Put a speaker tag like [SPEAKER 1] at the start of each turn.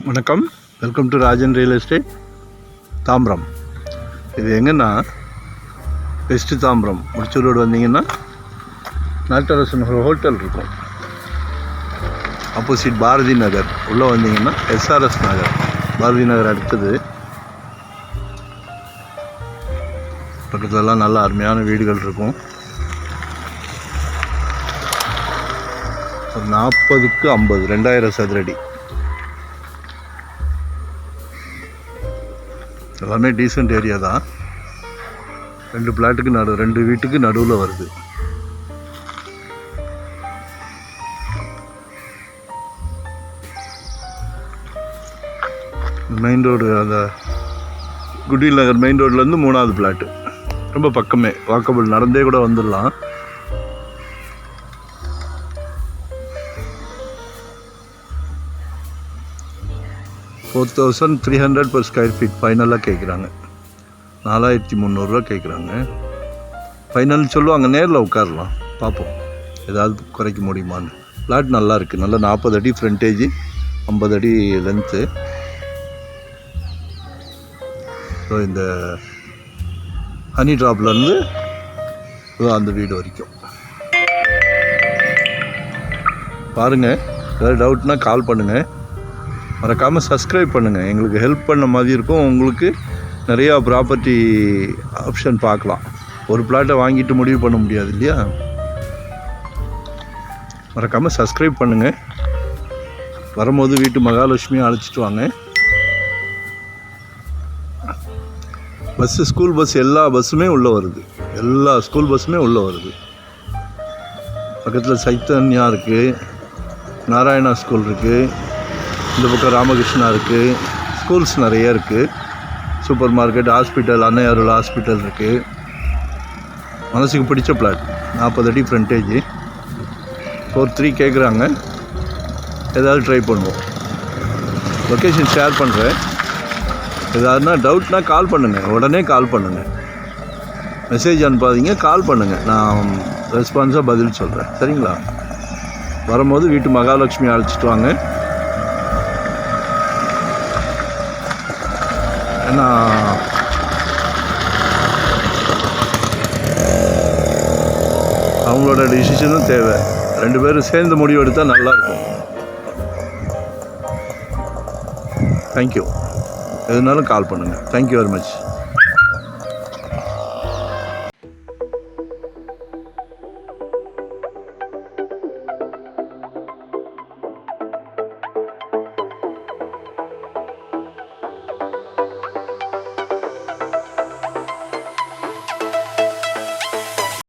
[SPEAKER 1] வணக்கம், welcome to Rajan real estate Tambaram. இது எங்கன்னா வெஸ்ட்டு தாம்பரம் முடிச்சூர் ரோடு வந்தீங்கன்னா நாட்டரசன் ஹோட்டல் இருக்கும். ஆப்போசிட் பாரதி நகர் உள்ளே வந்தீங்கன்னா எஸ்ஆர்எஸ் நகர், பாரதி நகர் அடுத்தது. பக்கத்துலலாம் நல்ல அருமையான வீடுகள் இருக்கும். ஒரு 40க்கு 50, 2000 சதுரடி. எல்லாமே டீசெண்ட் ஏரியா தான். 2 பிளாட்டுக்கு ரெண்டு வீட்டுக்கு நடுவில் வருது. மெயின் ரோடு, அந்த குடில் நகர் மெயின் ரோட்லேருந்து 3வது பிளாட்டு. ரொம்ப பக்கமே, வாக்கபிள், நடந்தே கூட வந்துடலாம். $4,300 per square feet ஃபைனலாக கேட்குறாங்க. 4,300 கேட்குறாங்க. ஃபைனல் சொல்லுவாங்க, நேரில் உட்காரலாம், பார்ப்போம் ஏதாவது குறைக்க முடியுமான்னு. பிளாட் நல்லா இருக்குது, நல்லா 40 அடி ஃப்ரண்டேஜ், 50 அடி லென்த்து. ஸோ இந்த ஹனி ட்ராப்லேருந்து அந்த வீடு வரைக்கும் பாருங்கள். ஏதாவது டவுட்னா கால் பண்ணுங்கள். மறக்காமல் சப்ஸ்கிரைப் பண்ணுங்கள், எங்களுக்கு ஹெல்ப் பண்ண மாதிரி இருக்கும். உங்களுக்கு நிறையா ப்ராப்பர்ட்டி ஆப்ஷன் பார்க்கலாம். ஒரு பிளாட்டை வாங்கிட்டு முடிவு பண்ண முடியாது இல்லையா? மறக்காமல் சப்ஸ்கிரைப் பண்ணுங்கள். வரும்போது வீட்டு மகாலட்சுமியை அழைச்சிட்டு வாங்க. பஸ்ஸு, ஸ்கூல் பஸ், எல்லா பஸ்ஸுமே உள்ளே வருது. எல்லா ஸ்கூல் பஸ்ஸுமே உள்ளே வருது. பக்கத்தில் சைத்தன்யா இருக்குது, நாராயணா ஸ்கூல் இருக்குது, இந்த பக்கம் ராமகிருஷ்ணா இருக்குது. ஸ்கூல்ஸ் நிறைய இருக்குது. சூப்பர் மார்க்கெட், ஹாஸ்பிட்டல், அன்னை அருள் ஹாஸ்பிட்டல் இருக்குது. மனசுக்கு பிடிச்ச பிளாட், 40 அடி ஃப்ரண்டேஜ், 4,300 கேட்குறாங்க. ஏதாவது ட்ரை பண்ணுவோம். லொக்கேஷன் ஷேர் பண்ணுறேன். ஏதாவதுனா டவுட்னா கால் பண்ணுங்கள், உடனே கால் பண்ணுங்கள். மெசேஜ் அனுப்பாதீங்க, கால் பண்ணுங்கள். நான் ரெஸ்பான்ஸாக பதில் சொல்கிறேன், சரிங்களா? வரும்போது வீட்டு மகாலட்சுமி அழைச்சிட்டு வாங்க. ஏன்னா அவங்களோட டிசிஷனும் தேவை. 2 பேரும் சேர்ந்து முடிவு எடுத்தால் நல்லாயிருக்கும். தேங்க்யூ. எதுனாலும் கால் பண்ணுங்கள். Thank you very much.